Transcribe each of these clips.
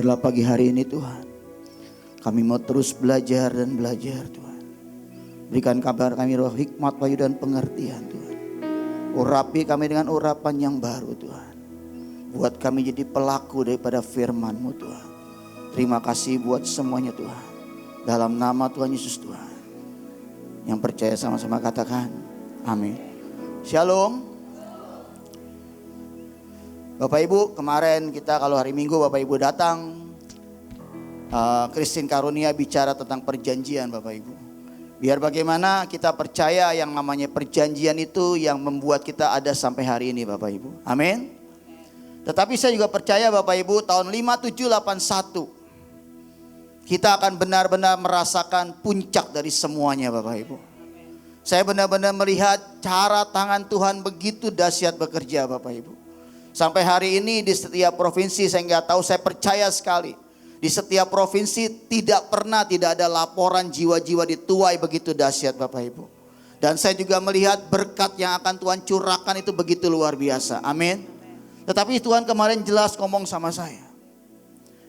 Biarlah pagi hari ini Tuhan, kami mau terus belajar dan belajar Tuhan. Berikan kabar kami roh hikmat, wahyu dan pengertian Tuhan. Urapi kami dengan urapan yang baru Tuhan. Buat kami jadi pelaku daripada firman-Mu Tuhan. Terima kasih buat semuanya Tuhan. Dalam nama Tuhan Yesus Tuhan. Yang percaya sama-sama katakan amin. Shalom. Bapak Ibu, kemarin kita kalau hari Minggu Bapak Ibu datang, Christine Karunia bicara tentang perjanjian Bapak Ibu. Biar bagaimana kita percaya yang namanya perjanjian itu yang membuat kita ada sampai hari ini Bapak Ibu. Amin. Tetapi saya juga percaya Bapak Ibu, tahun 5781 kita akan benar-benar merasakan puncak dari semuanya Bapak Ibu. Saya benar-benar melihat cara tangan Tuhan begitu dahsyat bekerja Bapak Ibu. Sampai hari ini di setiap provinsi saya nggak tahu, saya percaya sekali. Di setiap provinsi tidak ada laporan jiwa-jiwa dituai begitu dahsyat Bapak Ibu. Dan saya juga melihat berkat yang akan Tuhan curahkan itu begitu luar biasa. Amin. Tetapi Tuhan kemarin jelas ngomong sama saya.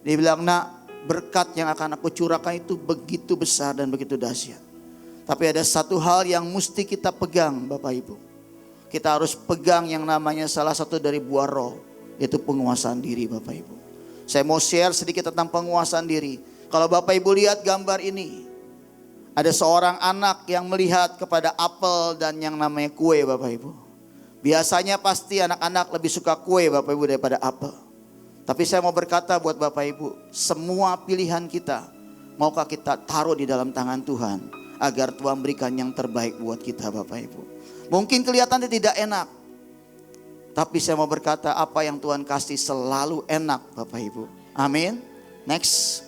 Dia bilang, nak, berkat yang akan aku curahkan itu begitu besar dan begitu dahsyat. Tapi ada satu hal yang mesti kita pegang Bapak Ibu. Kita harus pegang yang namanya salah satu dari buah roh, yaitu penguasaan diri Bapak Ibu. Saya mau share sedikit tentang penguasaan diri. Kalau Bapak Ibu lihat gambar ini, ada seorang anak yang melihat kepada apel dan yang namanya kue Bapak Ibu. Biasanya pasti anak-anak lebih suka kue Bapak Ibu daripada apel. Tapi saya mau berkata buat Bapak Ibu, semua pilihan kita, maukah kita taruh di dalam tangan Tuhan, agar Tuhan berikan yang terbaik buat kita Bapak Ibu. Mungkin kelihatannya tidak enak, tapi saya mau berkata apa yang Tuhan kasih selalu enak Bapak Ibu. Amin. Next.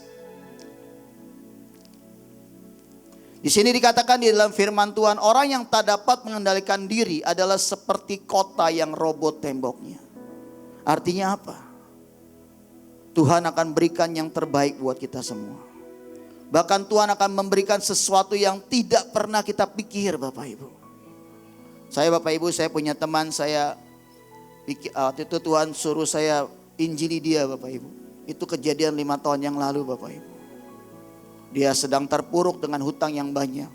Di sini dikatakan di dalam firman Tuhan, orang yang tak dapat mengendalikan diri adalah seperti kota yang roboh temboknya. Artinya apa? Tuhan akan berikan yang terbaik buat kita semua. Bahkan Tuhan akan memberikan sesuatu yang tidak pernah kita pikir Bapak Ibu. Saya Bapak Ibu, saya punya teman, saya waktu itu Tuhan suruh saya injili dia Bapak Ibu. Itu kejadian 5 tahun yang lalu Bapak Ibu. Dia sedang terpuruk dengan hutang yang banyak.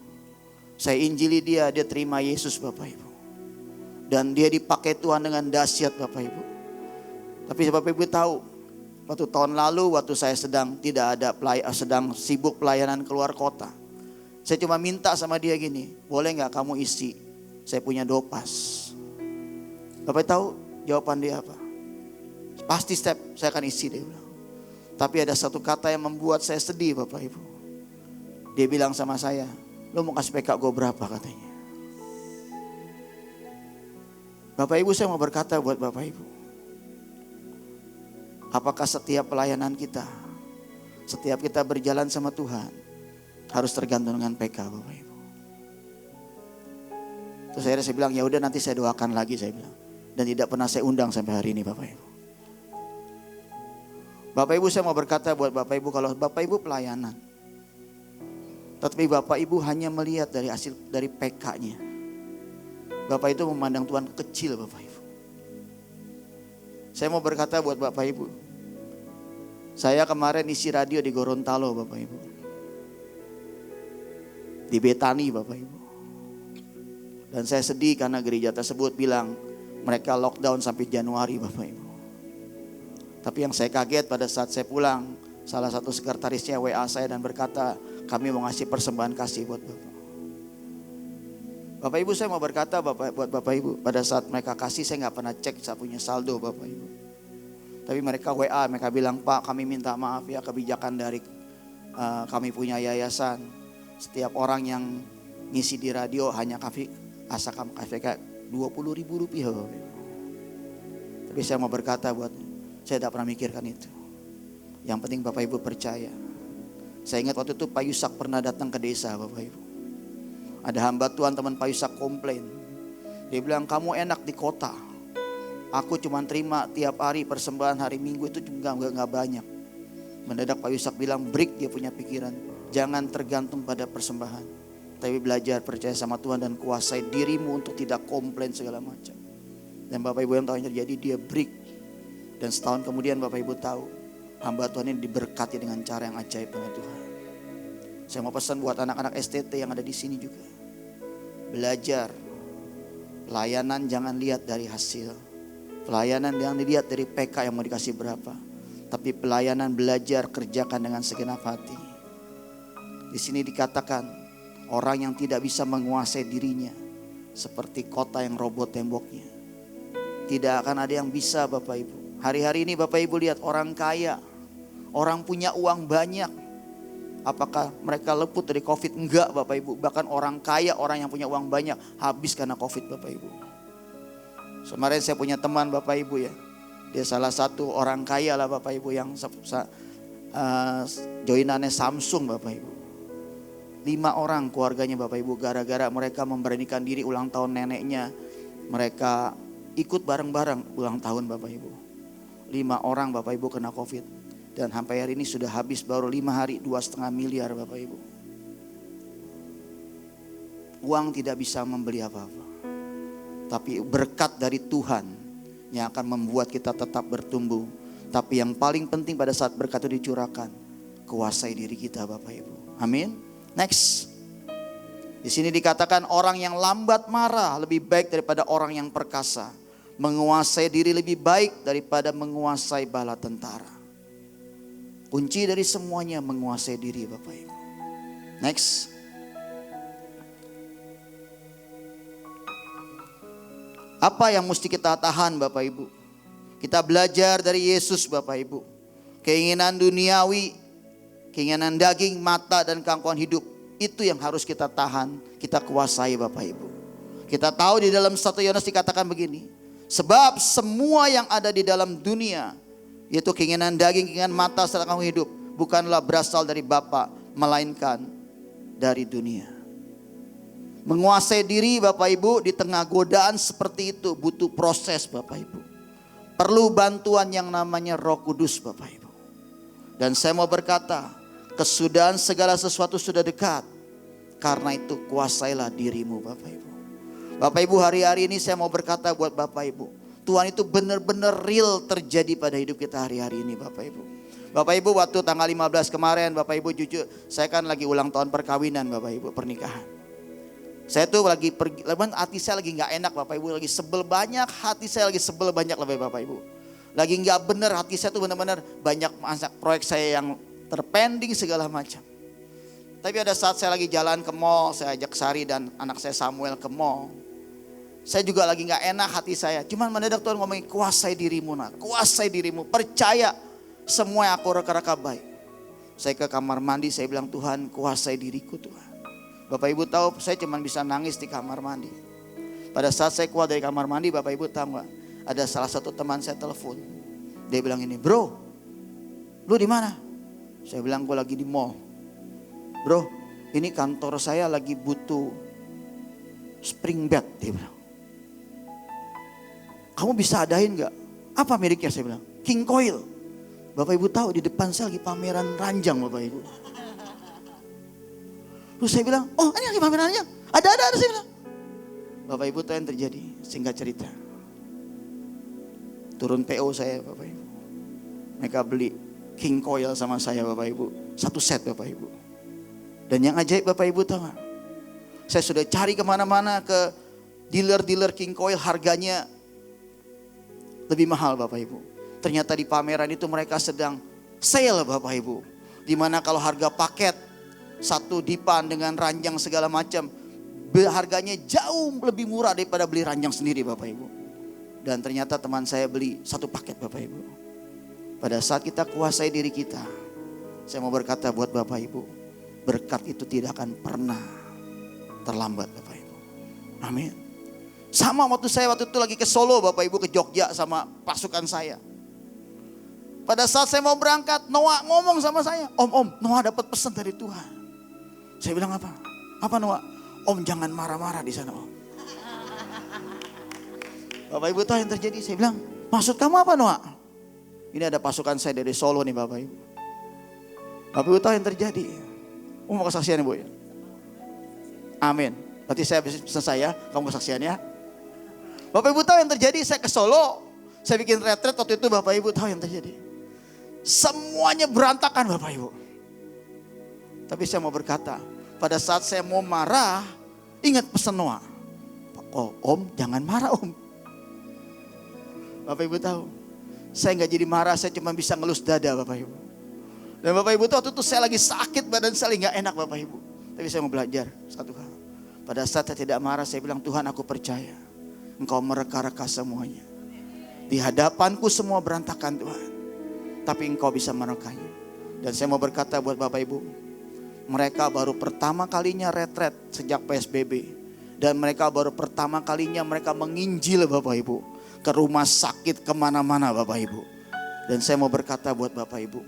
Saya injili dia, dia terima Yesus Bapak Ibu. Dan dia dipakai Tuhan dengan dahsyat Bapak Ibu. Tapi Bapak Ibu tahu, waktu tahun lalu waktu saya sedang sedang sibuk pelayanan keluar kota. Saya cuma minta sama dia gini, boleh gak kamu isi? Saya punya dopas. Bapak tahu jawaban dia apa? Pasti saya akan isi, dia bilang. Tapi ada satu kata yang membuat saya sedih Bapak Ibu. Dia bilang sama saya, lo mau kasih PK gue berapa katanya. Bapak Ibu, saya mau berkata buat Bapak Ibu. Apakah setiap pelayanan kita, setiap kita berjalan sama Tuhan, harus tergantung dengan PK Bapak Ibu. Terus akhirnya saya bilang, ya udah nanti saya doakan lagi, saya bilang. Dan tidak pernah saya undang sampai hari ini Bapak Ibu. Bapak Ibu, saya mau berkata buat Bapak Ibu, kalau Bapak Ibu pelayanan, tetapi Bapak Ibu hanya melihat dari hasil dari PK-nya, Bapak itu memandang Tuhan kecil Bapak Ibu. Saya mau berkata buat Bapak Ibu, saya kemarin isi radio di Gorontalo Bapak Ibu, di Betani Bapak Ibu. Dan saya sedih karena gereja tersebut bilang mereka lockdown sampai Januari Bapak Ibu. Tapi yang saya kaget pada saat saya pulang, salah satu sekretarisnya WA saya dan berkata, kami mau ngasih persembahan kasih buat Bapak. Bapak Ibu, saya mau berkata buat Bapak Ibu, pada saat mereka kasih saya gak pernah cek saya punya saldo Bapak Ibu. Tapi mereka WA, mereka bilang, Pak kami minta maaf ya, kebijakan dari kami punya yayasan. Setiap orang yang ngisi di radio hanya kasih kayak 20.000 rupiah Bapak Ibu. Tapi saya mau berkata buat, saya tidak pernah mikirkan itu. Yang penting Bapak Ibu percaya. Saya ingat waktu itu Pak Yusak pernah datang ke desa Bapak Ibu. Ada hamba Tuhan teman Pak Yusak komplain. Dia bilang, kamu enak di kota. Aku cuma terima tiap hari persembahan hari Minggu itu juga gak banyak. Mendadak Pak Yusak bilang, break dia punya pikiran. Jangan tergantung pada persembahan. Tapi belajar percaya sama Tuhan dan kuasai dirimu untuk tidak komplain segala macam. Dan Bapak Ibu yang tahu yang terjadi, dia break. Dan setahun kemudian Bapak Ibu tahu, hamba Tuhan ini diberkati dengan cara yang ajaib dengan Tuhan. Saya mau pesan buat anak-anak STT yang ada di sini juga. Belajar. Pelayanan jangan lihat dari hasil. Pelayanan jangan dilihat dari PK yang mau dikasih berapa. Tapi pelayanan belajar kerjakan dengan segenap hati. Di sini dikatakan orang yang tidak bisa menguasai dirinya seperti kota yang roboh temboknya. Tidak akan ada yang bisa Bapak Ibu. Hari-hari ini Bapak Ibu lihat orang kaya, orang punya uang banyak. Apakah mereka luput dari COVID? Enggak Bapak Ibu. Bahkan orang kaya, orang yang punya uang banyak habis karena COVID Bapak Ibu. Kemarin saya punya teman Bapak Ibu ya. Dia salah satu orang kaya lah Bapak Ibu yang joinannya Samsung Bapak Ibu. 5 orang keluarganya Bapak Ibu, gara-gara mereka memberanikan diri ulang tahun neneknya. Mereka ikut bareng-bareng ulang tahun Bapak Ibu. 5 orang Bapak Ibu kena COVID. Dan sampai hari ini sudah habis baru 5 hari 2,5 miliar Bapak Ibu. Uang tidak bisa membeli apa-apa. Tapi berkat dari Tuhan yang akan membuat kita tetap bertumbuh. Tapi yang paling penting pada saat berkat itu dicurahkan, kuasai diri kita Bapak Ibu. Amin. Next. Di sini dikatakan orang yang lambat marah lebih baik daripada orang yang perkasa. Menguasai diri lebih baik daripada menguasai bala tentara. Kunci dari semuanya menguasai diri Bapak Ibu. Next. Apa yang mesti kita tahan Bapak Ibu? Kita belajar dari Yesus Bapak Ibu. Keinginan duniawi, keinginan daging, mata dan kangkuhan hidup. Itu yang harus kita tahan, kita kuasai Bapak Ibu. Kita tahu di dalam 1 Yohanes dikatakan begini. Sebab semua yang ada di dalam dunia, yaitu keinginan daging, keinginan mata, serta kangkuhan hidup, bukanlah berasal dari Bapa, melainkan dari dunia. Menguasai diri Bapak Ibu di tengah godaan seperti itu butuh proses Bapak Ibu. Perlu bantuan yang namanya Roh Kudus Bapak Ibu. Dan saya mau berkata, kesudahan segala sesuatu sudah dekat. Karena itu kuasailah dirimu Bapak Ibu. Bapak Ibu, hari-hari ini saya mau berkata buat Bapak Ibu, Tuhan itu benar-benar real terjadi pada hidup kita hari-hari ini Bapak Ibu. Bapak Ibu, waktu tanggal 15 kemarin Bapak Ibu, jujur saya kan lagi ulang tahun perkawinan Bapak Ibu, pernikahan. Saya tuh lagi pergi, hati saya lagi gak enak Bapak Ibu, lagi sebel banyak, hati saya lagi sebel banyak lebih Bapak Ibu. Lagi gak bener, hati saya tuh benar-benar banyak proyek saya yang terpending segala macam. Tapi ada saat saya lagi jalan ke mall, saya ajak Sari dan anak saya Samuel ke mall. Saya juga lagi gak enak hati saya. Cuman mendadak Tuhan ngomongin, kuasai dirimu nak, kuasai dirimu, percaya semua yang aku reka-reka baik. Saya ke kamar mandi, saya bilang Tuhan kuasai diriku Tuhan. Bapak Ibu tahu saya cuma bisa nangis di kamar mandi. Pada saat saya keluar dari kamar mandi, Bapak Ibu tahu gak? Ada salah satu teman saya telepon. Dia bilang ini, bro, lu di mana? Saya bilang gue lagi di mall. Bro, ini kantor saya lagi butuh spring bed, dia bilang. Kamu bisa adain gak? Apa miliknya? Saya bilang, King Coil. Bapak Ibu tahu di depan saya lagi pameran ranjang Bapak Ibu. Terus saya bilang, oh ini lagi pameran ranjang. Ada saya bilang. Bapak Ibu tahu yang terjadi, singkat cerita. Turun PO saya Bapak Ibu. Mereka beli King Coil sama saya Bapak Ibu. 1 set Bapak Ibu. Dan yang ajaib Bapak Ibu tahu gak? Saya sudah cari kemana-mana ke dealer-dealer King Coil, harganya lebih mahal Bapak Ibu. Ternyata di pameran itu mereka sedang sale Bapak Ibu. Dimana kalau harga paket satu dipan dengan ranjang segala macam, harganya jauh lebih murah daripada beli ranjang sendiri Bapak Ibu. Dan ternyata teman saya beli 1 paket Bapak Ibu. Pada saat kita kuasai diri kita, saya mau berkata buat Bapak Ibu, berkat itu tidak akan pernah terlambat Bapak Ibu. Amin. Sama waktu itu lagi ke Solo Bapak Ibu, ke Jogja sama pasukan saya. Pada saat saya mau berangkat, Noah ngomong sama saya, Om, Noah dapat pesan dari Tuhan. Saya bilang apa? Apa Noah? Om jangan marah-marah di sana Om. Bapak Ibu tahu yang terjadi? Saya bilang, maksud kamu apa Noah? Ini ada pasukan saya dari Solo nih Bapak Ibu. Bapak Ibu tahu yang terjadi? Mau kesaksian Ibu ya? Amin. Berarti saya habis pesan saya, kamu kesaksian ya? Bapak Ibu tahu yang terjadi? Saya ke Solo, saya bikin retret waktu itu Bapak Ibu tahu yang terjadi? semuanya berantakan Bapak Ibu. Tapi saya mau berkata, pada saat saya mau marah, ingat pesan Noah. Oh Om, jangan marah Om. Bapak Ibu tahu, saya nggak jadi marah, saya cuma bisa ngelus dada Bapak Ibu. Dan Bapak Ibu tahu, waktu itu saya lagi sakit, badan saya lagi nggak enak Bapak Ibu. Tapi saya mau belajar satu hal. Pada saat saya tidak marah, saya bilang, Tuhan aku percaya Engkau mereka-reka semuanya. Di hadapanku semua berantakan Tuhan, tapi Engkau bisa merekanya. Dan saya mau berkata buat Bapak Ibu, mereka baru pertama kalinya retret sejak PSBB. Dan mereka baru pertama kalinya mereka menginjil Bapak Ibu, ke rumah sakit kemana-mana Bapak Ibu. Dan saya mau berkata buat Bapak Ibu,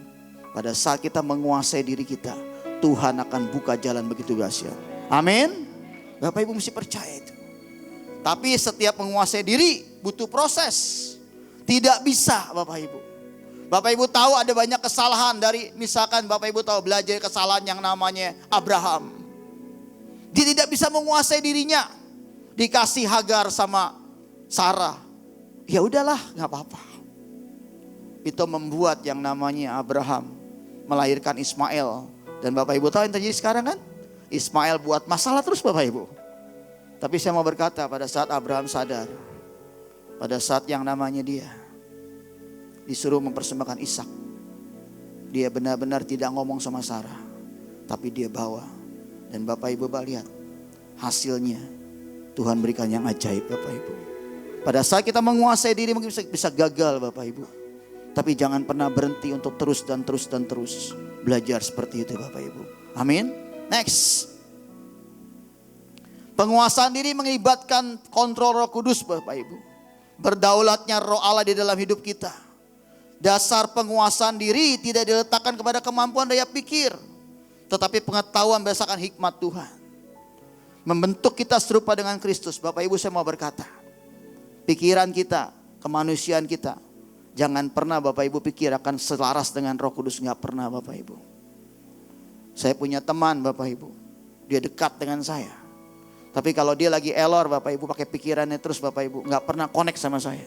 pada saat kita menguasai diri kita, Tuhan akan buka jalan begitu dahsyat. Amin. Bapak Ibu mesti percaya itu. Tapi setiap menguasai diri butuh proses. Tidak bisa Bapak Ibu. Bapak Ibu tahu ada banyak kesalahan dari, misalkan Bapak Ibu tahu belajar kesalahan yang namanya Abraham. Dia tidak bisa menguasai dirinya. Dikasih Hagar sama Sarah. Ya udahlah, nggak apa-apa. Itu membuat yang namanya Abraham melahirkan Ismail. Dan Bapak Ibu tahu yang terjadi sekarang kan? Ismail buat masalah terus Bapak Ibu. Tapi saya mau berkata, pada saat Abraham sadar, pada saat yang namanya dia disuruh mempersembahkan Ishak, dia benar-benar tidak ngomong sama Sarah, tapi dia bawa. Dan Bapak Ibu lihat hasilnya, Tuhan berikan yang ajaib Bapak Ibu. Pada saat kita menguasai diri mungkin bisa gagal Bapak Ibu, tapi jangan pernah berhenti untuk terus dan terus dan terus belajar seperti itu Bapak Ibu. Amin. Next, penguasaan diri melibatkan kontrol Roh Kudus Bapak Ibu. Berdaulatnya Roh Allah di dalam hidup kita. Dasar penguasaan diri tidak diletakkan kepada kemampuan daya pikir, tetapi pengetahuan berdasarkan hikmat Tuhan. Membentuk kita serupa dengan Kristus. Bapak Ibu saya mau berkata, pikiran kita, kemanusiaan kita, jangan pernah Bapak Ibu pikir akan selaras dengan Roh Kudus. Gak pernah Bapak Ibu. Saya punya teman Bapak Ibu, dia dekat dengan saya. Tapi kalau dia lagi error Bapak Ibu, pakai pikirannya terus Bapak Ibu, gak pernah connect sama saya.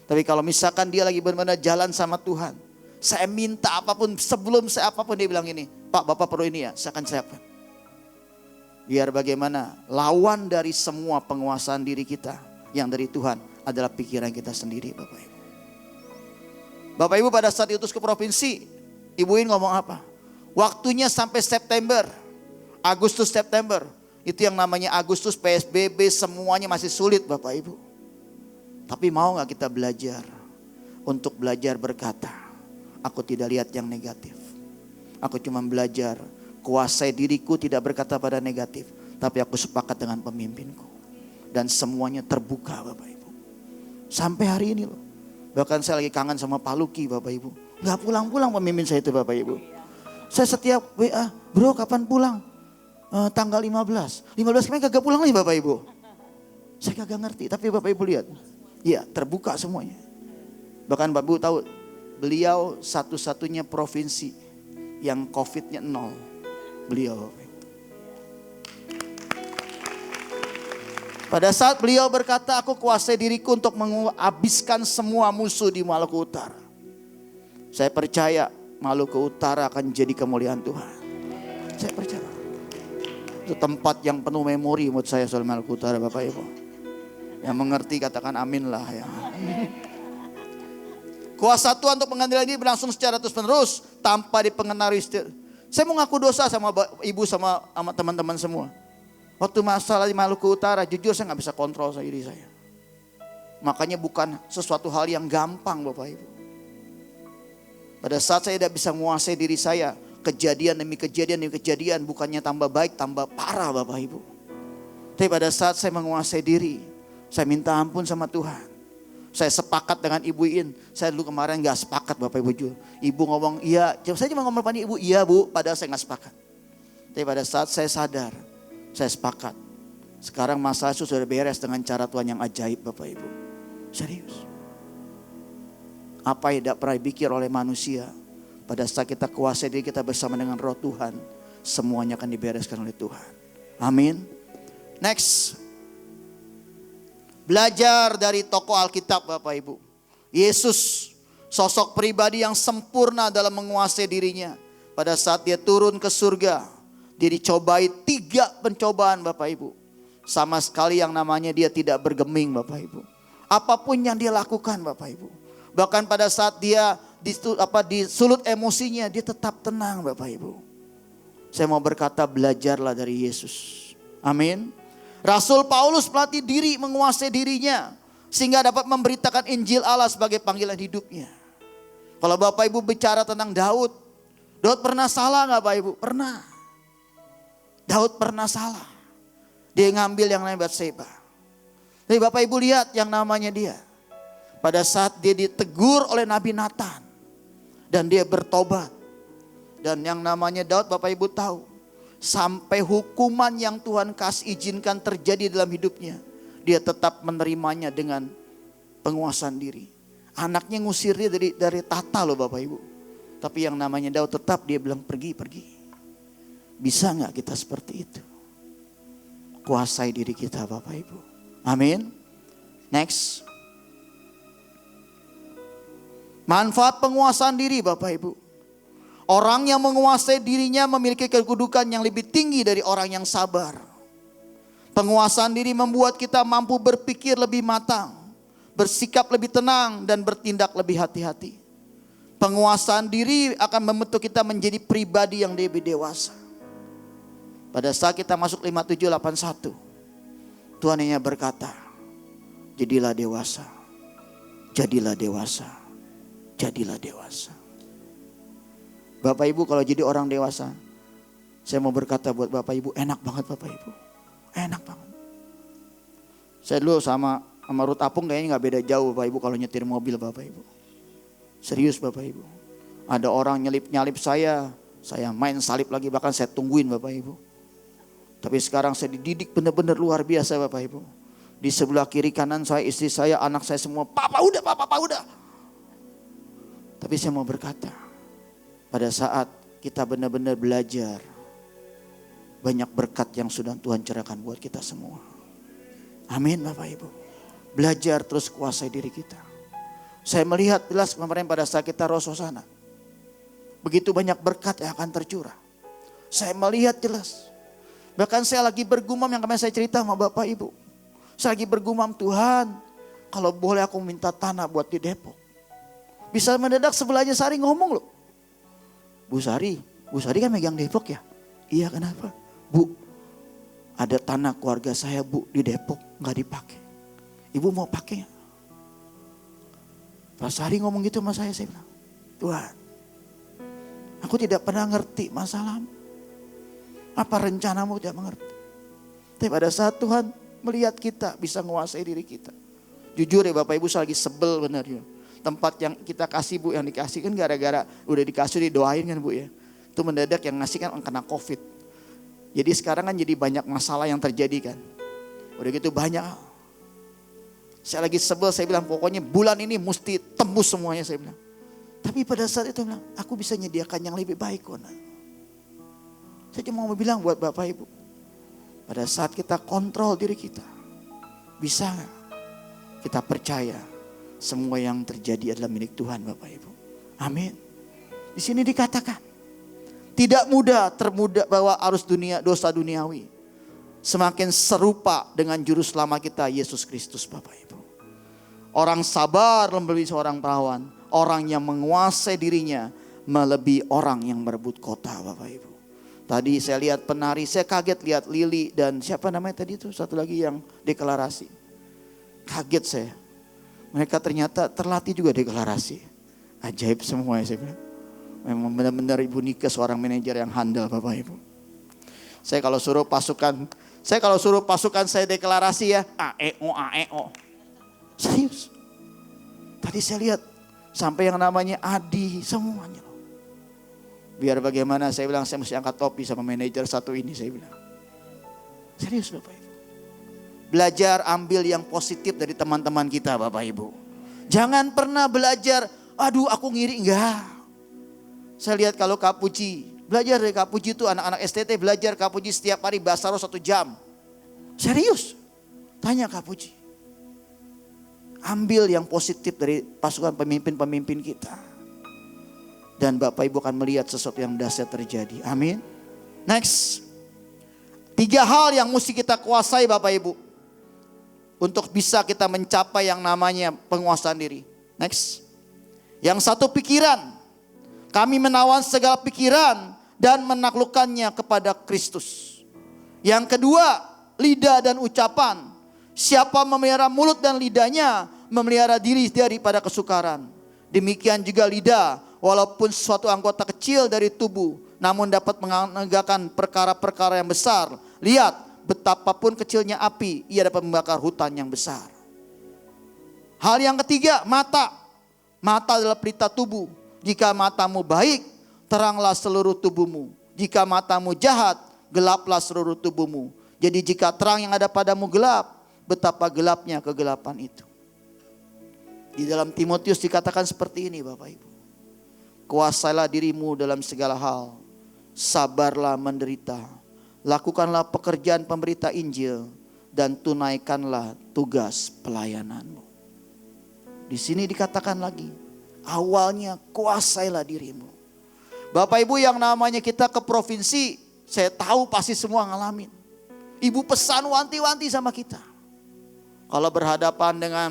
Tapi kalau misalkan dia lagi benar-benar jalan sama Tuhan, saya minta apapun, sebelum saya apapun dia bilang ini, Pak Bapak perlu ini ya, saya akan siapkan. Biar bagaimana lawan dari semua penguasaan diri kita yang dari Tuhan adalah pikiran kita sendiri Bapak Ibu. Bapak Ibu pada saat diutus ke provinsi, Ibu In ngomong apa? Waktunya sampai September, Agustus September. Itu yang namanya Agustus PSBB, semuanya masih sulit Bapak Ibu. Tapi mau gak kita belajar untuk belajar berkata, aku tidak lihat yang negatif. Aku cuma belajar kuasai diriku tidak berkata pada negatif, tapi aku sepakat dengan pemimpinku. Dan semuanya terbuka Bapak Ibu. Sampai hari ini loh. Bahkan saya lagi kangen sama Pak Luki Bapak Ibu. Gak pulang-pulang pemimpin saya itu Bapak Ibu. Saya setiap WA, bro kapan pulang? Tanggal 15 kemarin kagak pulang nih Bapak Ibu. Saya kagak ngerti, tapi Bapak Ibu lihat. Ya terbuka semuanya. Bahkan Bapak Ibu tahu, beliau satu-satunya provinsi yang COVID-nya 0. Beliau Bapak Ibu. Pada saat beliau berkata, aku kuasai diriku untuk menghabiskan semua musuh di Maluku Utara. Saya percaya Maluku Utara akan jadi kemuliaan Tuhan. Saya percaya. Itu tempat yang penuh memori buat saya soal Maluku Utara Bapak Ibu. Yang mengerti katakan amin lah ya. Kuasa Tuhan untuk pengadilan ini berlangsung secara terus menerus tanpa dipengaruhi. Saya mau ngaku dosa sama ibu sama teman-teman semua. Waktu masalah di Maluku Utara, jujur saya gak bisa kontrol diri saya. Makanya bukan sesuatu hal yang gampang Bapak Ibu. Pada saat saya tidak bisa menguasai diri saya, kejadian demi kejadian bukannya tambah baik, tambah parah Bapak Ibu. Tapi pada saat saya menguasai diri, saya minta ampun sama Tuhan. Saya sepakat dengan Ibu In. Saya dulu kemarin gak sepakat Bapak Ibu. Ibu ngomong iya, saya cuma ngomong pada Ibu, iya Bu, padahal saya gak sepakat. Tapi pada saat saya sadar, saya sepakat. Sekarang masalah itu sudah beres dengan cara Tuhan yang ajaib Bapak Ibu. Serius. Apa yang tidak pernah dipikir oleh manusia, pada saat kita kuasai diri kita bersama dengan Roh Tuhan, semuanya akan dibereskan oleh Tuhan. Amin. Next. Belajar dari tokoh Alkitab Bapak Ibu. Yesus Sosok pribadi yang sempurna dalam menguasai dirinya. Pada saat dia turun ke surga, dia dicobai 3 pencobaan Bapak Ibu. Sama sekali yang namanya dia tidak bergeming Bapak Ibu. Apapun yang dia lakukan Bapak Ibu. Bahkan pada saat dia disulut emosinya, dia tetap tenang Bapak Ibu. Saya mau berkata, belajarlah dari Yesus. Amin. Rasul Paulus melatih diri menguasai dirinya, sehingga dapat memberitakan Injil Allah sebagai panggilan hidupnya. Kalau Bapak Ibu bicara tentang Daud pernah salah gak Bapak Ibu? Pernah. Daud pernah salah. Dia ngambil yang namanya Batseba. Tapi Bapak Ibu lihat yang namanya dia. Pada saat dia ditegur oleh Nabi Nathan. Dan dia bertobat. Dan yang namanya Daud Bapak Ibu tahu. Sampai hukuman yang Tuhan kasih izinkan terjadi dalam hidupnya. Dia tetap menerimanya dengan penguasaan diri. Anaknya ngusir dia dari tata loh Bapak Ibu. Tapi yang namanya Daud tetap dia bilang pergi. Bisa gak kita seperti itu? Kuasai diri kita Bapak Ibu. Amin. Next. Manfaat penguasaan diri Bapak Ibu. Orang yang menguasai dirinya memiliki kedudukan yang lebih tinggi dari orang yang sabar. Penguasaan diri membuat kita mampu berpikir lebih matang, bersikap lebih tenang, dan bertindak lebih hati-hati. Penguasaan diri akan membentuk kita menjadi pribadi yang lebih dewasa. Pada saat kita masuk 5781, Tuhan hanya berkata, jadilah dewasa, jadilah dewasa, jadilah dewasa. Bapak Ibu kalau jadi orang dewasa, saya mau berkata buat Bapak Ibu, enak banget Bapak Ibu. Enak banget. Saya dulu sama Ruth Apung kayaknya gak beda jauh Bapak Ibu kalau nyetir mobil Bapak Ibu. Serius Bapak Ibu. Ada orang nyalip saya main salip lagi, bahkan saya tungguin Bapak Ibu. Tapi sekarang saya dididik benar-benar luar biasa Bapak Ibu. Di sebelah kiri kanan saya, istri saya, anak saya semua, papa udah. Tapi saya mau berkata, pada saat kita benar-benar belajar, banyak berkat yang sudah Tuhan cerahkan buat kita semua. Amin Bapak Ibu. Belajar terus kuasai diri kita. Saya melihat jelas kemarin pada saat kita Rosh Hashanah. Begitu banyak berkat yang akan tercurah. Saya melihat jelas. Bahkan saya lagi bergumam yang kemarin saya cerita sama Bapak Ibu. Saya lagi bergumam, Tuhan kalau boleh aku minta tanah buat di Depok. Bisa mendadak sebelahnya Sari ngomong loh. Bu Sari kan megang Depok ya? Iya kenapa? Bu, ada tanah keluarga saya Bu di Depok gak dipakai. Ibu mau pakai? Pak Sari ngomong gitu sama saya bilang, Tuhan, aku tidak pernah ngerti masalahmu. Apa rencanamu tidak mengerti. Tapi pada saat Tuhan melihat kita bisa menguasai diri kita. Jujur ya Bapak Ibu, saya lagi sebel benar ya. Tempat yang kita kasih Bu, yang dikasih kan gara-gara udah dikasih didoain kan Bu ya. Itu mendadak yang ngasih kan kena COVID. Jadi sekarang kan jadi banyak masalah yang terjadi kan. Udah gitu banyak. Saya lagi sebel, saya bilang pokoknya bulan ini mesti tembus semuanya saya bilang. Tapi pada saat itu bilang, aku bisa menyediakan yang lebih baik kok. Saya cuma mau bilang buat Bapak Ibu. Pada saat kita kontrol diri kita, bisa gak kita percaya semua yang terjadi adalah milik Tuhan Bapak Ibu. Amin. Di sini dikatakan, tidak mudah termudah bawa arus dunia, dosa duniawi. Semakin serupa dengan juru selamat kita Yesus Kristus Bapak Ibu. Orang sabar melebihi seorang perawan. Orang yang menguasai dirinya melebihi orang yang merebut kota Bapak Ibu. Tadi saya lihat penari, saya kaget lihat Lili dan siapa namanya tadi itu satu lagi yang deklarasi. Kaget saya. Mereka ternyata terlatih juga deklarasi. Ajaib semua ya saya bilang. Memang benar-benar Ibu Nika seorang manajer yang handal Bapak Ibu. Saya kalau suruh pasukan saya deklarasi ya, AEO. Serius. Tadi saya lihat sampai yang namanya Adi semuanya. Biar bagaimana saya bilang saya mesti angkat topi sama manajer satu ini saya bilang. Serius Bapak Ibu. Belajar ambil yang positif dari teman-teman kita Bapak Ibu. Jangan pernah belajar, aduh aku ngiri, enggak. Saya lihat kalau Kak Puji, belajar dari Kak Puji itu anak-anak STT belajar Kak Puji setiap hari bahasa roh 1 jam. Serius. Tanya Kak Puji. Ambil yang positif dari pasukan pemimpin-pemimpin kita. Dan Bapak Ibu akan melihat sesuatu yang dahsyat terjadi. Amin. Next. 3 hal yang mesti kita kuasai Bapak Ibu. Untuk bisa kita mencapai yang namanya penguasaan diri. Next. Yang satu, pikiran. Kami menawan segala pikiran dan menaklukkannya kepada Kristus. Yang kedua, lidah dan ucapan. Siapa memelihara mulut dan lidahnya, memelihara diri daripada kesukaran. Demikian juga lidah, walaupun suatu anggota kecil dari tubuh, namun dapat menegakkan perkara-perkara yang besar. Lihat, betapapun kecilnya api, ia dapat membakar hutan yang besar. Hal yang ketiga, mata. Mata adalah pelita tubuh. Jika matamu baik, teranglah seluruh tubuhmu. Jika matamu jahat, gelaplah seluruh tubuhmu. Jadi jika terang yang ada padamu gelap, betapa gelapnya kegelapan itu. Di dalam Timotius dikatakan seperti ini Bapak Ibu. Kuasailah dirimu dalam segala hal. Sabarlah menderita. Lakukanlah pekerjaan pemberita Injil. Dan tunaikanlah tugas pelayananmu. Di sini dikatakan lagi. Awalnya kuasailah dirimu. Bapak Ibu yang namanya kita ke provinsi. Saya tahu pasti semua ngalamin. Ibu pesan wanti-wanti sama kita. Kalau berhadapan dengan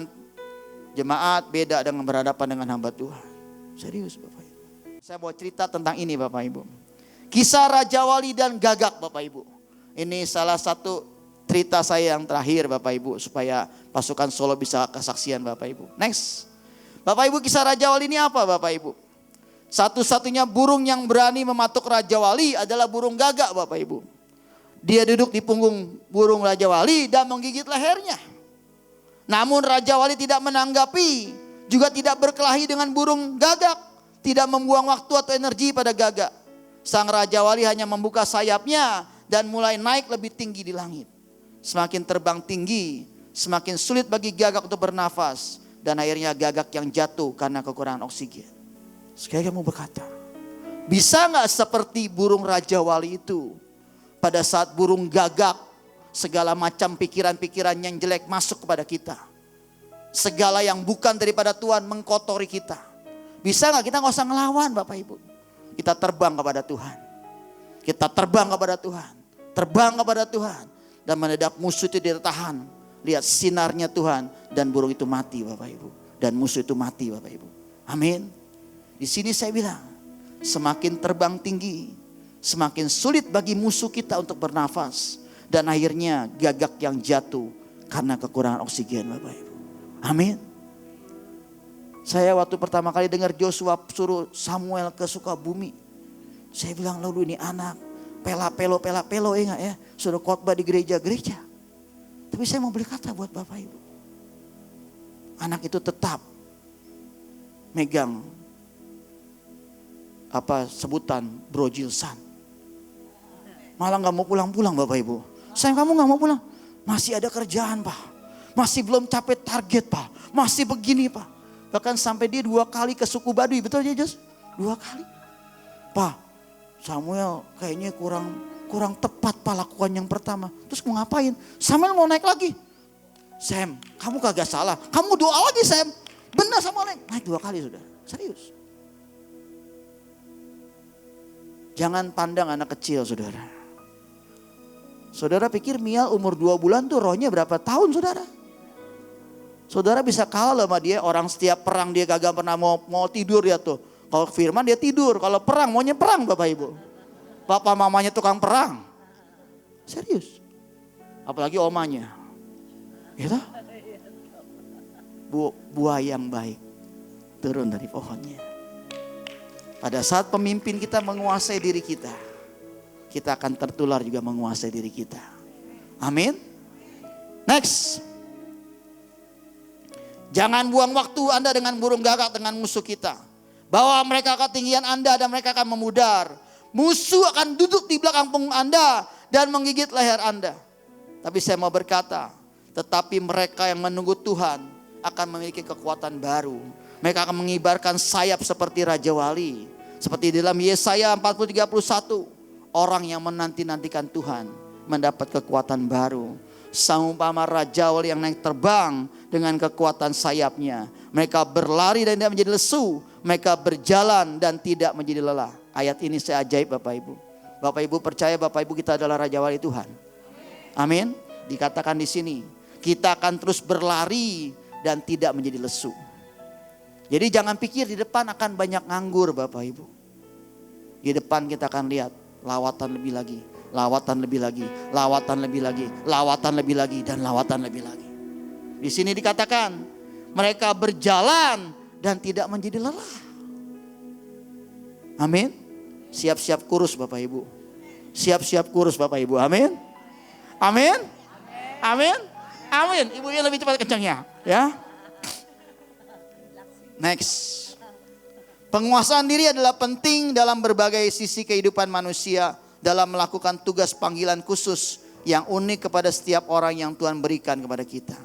jemaat beda dengan berhadapan dengan hamba Tuhan. Serius Bapak Ibu. Saya mau cerita tentang ini Bapak Ibu. Kisah Raja Wali dan Gagak Bapak Ibu. Ini salah satu cerita saya yang terakhir Bapak Ibu. Supaya pasukan Solo bisa kesaksian Bapak Ibu. Next. Bapak Ibu, kisah Raja Wali ini apa Bapak Ibu? Satu-satunya burung yang berani mematuk Raja Wali adalah burung Gagak Bapak Ibu. Dia duduk di punggung burung Raja Wali dan menggigit lehernya. Namun Raja Wali tidak menanggapi, juga tidak berkelahi dengan burung Gagak, tidak membuang waktu atau energi pada Gagak. Sang Raja Wali hanya membuka sayapnya dan mulai naik lebih tinggi di langit. Semakin terbang tinggi, semakin sulit bagi Gagak untuk bernafas, dan akhirnya Gagak yang jatuh karena kekurangan oksigen. Sekali lagi kamu berkata, bisa gak seperti burung Raja Wali itu? Pada saat burung Gagak, segala macam pikiran-pikiran yang jelek masuk kepada kita. Segala yang bukan daripada Tuhan mengkotori kita. Bisa gak kita gak usah ngelawan Bapak Ibu. Kita terbang kepada Tuhan. Kita terbang kepada Tuhan. Terbang kepada Tuhan. Dan mendadak musuh itu ditahan. Lihat sinarnya Tuhan. Dan burung itu mati Bapak Ibu. Dan musuh itu mati Bapak Ibu. Amin. Di sini saya bilang. Semakin terbang tinggi. Semakin sulit bagi musuh kita untuk bernafas. Dan akhirnya Gagak yang jatuh karena kekurangan oksigen Bapak Ibu. Amin. Saya waktu pertama kali dengar Joshua suruh Samuel ke Sukabumi. Saya bilang lalu ini anak pela-pelo ya gak ya. Suruh khotbah di gereja-gereja. Tapi saya mau berkata buat Bapak Ibu. Anak itu tetap megang sebutan brojilsan. Malah gak mau pulang-pulang Bapak Ibu. Sayang kamu gak mau pulang. Masih ada kerjaan Pak. Masih belum capai target Pak. Masih begini Pak. Bahkan sampai dia 2 kali ke suku Baduy. Betul ya Jos? 2 kali. Pak Samuel kayaknya kurang tepat Pak lakukan yang pertama. Terus mau ngapain? Samuel mau naik lagi. Sam kamu kagak salah. Kamu doa lagi Sam. Benar Samuel naik 2 kali sudah. Serius. Jangan pandang anak kecil saudara. Saudara pikir Mial umur 2 bulan tuh rohnya berapa tahun saudara? Saudara bisa kalah sama dia. Orang setiap perang dia kagak pernah mau tidur ya tuh. Kalau firman dia tidur. Kalau perang maunya perang Bapak Ibu. Papa mamanya tukang perang. Serius. Apalagi omanya. Gitu. Buah yang baik turun dari pohonnya. Pada saat pemimpin kita menguasai diri kita, kita akan tertular juga menguasai diri kita. Amin. Next. Jangan buang waktu Anda dengan burung gagak dengan musuh kita. Bawa mereka ke ketinggian Anda dan mereka akan memudar. Musuh akan duduk di belakang punggung Anda dan menggigit leher Anda. Tapi saya mau berkata, tetapi mereka yang menunggu Tuhan akan memiliki kekuatan baru. Mereka akan mengibarkan sayap seperti Raja Wali. Seperti dalam Yesaya 40:31. Orang yang menanti-nantikan Tuhan mendapat kekuatan baru. Seumpama rajawal yang naik terbang dengan kekuatan sayapnya. Mereka berlari dan tidak menjadi lesu. Mereka berjalan dan tidak menjadi lelah. Ayat ini seajaib Bapak Ibu. Bapak Ibu percaya Bapak Ibu kita adalah rajawali Tuhan. Amin. Dikatakan di sini, kita akan terus berlari dan tidak menjadi lesu. Jadi jangan pikir di depan akan banyak nganggur Bapak Ibu. Di depan kita akan lihat lawatan lebih lagi, lawatan lebih lagi, lawatan lebih lagi, lawatan lebih lagi, dan lawatan lebih lagi. Di sini dikatakan mereka berjalan dan tidak menjadi lelah. Amin. Siap-siap kurus Bapak Ibu. Siap-siap kurus Bapak Ibu. Amin. Amin. Amin. Amin. Ibunya lebih cepat kencangnya, ya. Next. Penguasaan diri adalah penting dalam berbagai sisi kehidupan manusia, dalam melakukan tugas panggilan khusus yang unik kepada setiap orang yang Tuhan berikan kepada kita.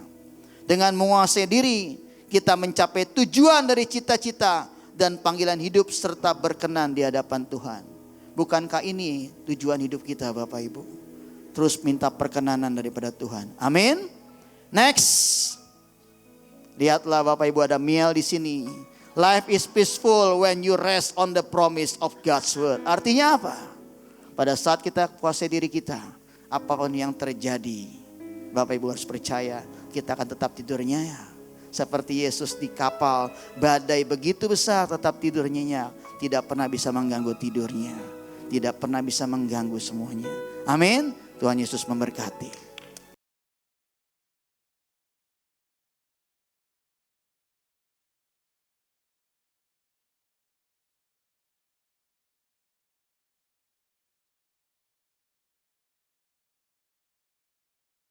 Dengan menguasai diri, kita mencapai tujuan dari cita-cita dan panggilan hidup serta berkenan di hadapan Tuhan. Bukankah ini tujuan hidup kita Bapak Ibu? Terus minta perkenanan daripada Tuhan. Amin. Next. Lihatlah Bapak Ibu, ada Miel di sini. Life is peaceful when you rest on the promise of God's word. Artinya apa? Pada saat kita kuasai diri kita, apapun yang terjadi, Bapak Ibu harus percaya kita akan tetap tidurnya ya. Seperti Yesus di kapal, badai begitu besar tetap tidur nyenyak. Tidak pernah bisa mengganggu tidurnya. Tidak pernah bisa mengganggu semuanya. Amin. Tuhan Yesus memberkati.